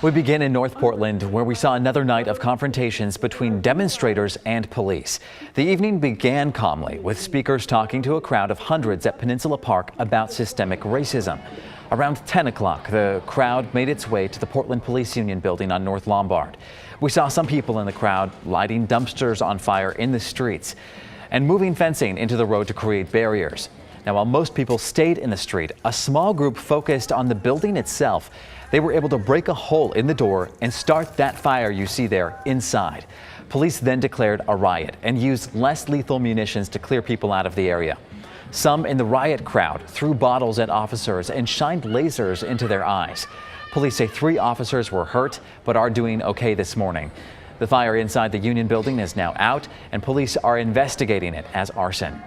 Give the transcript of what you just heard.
We begin in North Portland, where we saw another night of confrontations between demonstrators and police. The evening began calmly, with speakers talking to a crowd of hundreds at Peninsula Park about systemic racism. Around 10 o'clock, the crowd made its way to the Portland Police Union building on North Lombard. We saw some people in the crowd lighting dumpsters on fire in the streets and moving fencing into the road to create barriers. Now, while most people stayed in the street, a small group focused on the building itself. They were able to break a hole in the door and start that fire you see there inside. Police then declared a riot and used less lethal munitions to clear people out of the area. Some in the riot crowd threw bottles at officers and shined lasers into their eyes. Police say 3 officers were hurt but are doing okay this morning. The fire inside the Union building is now out, and police are investigating it as arson.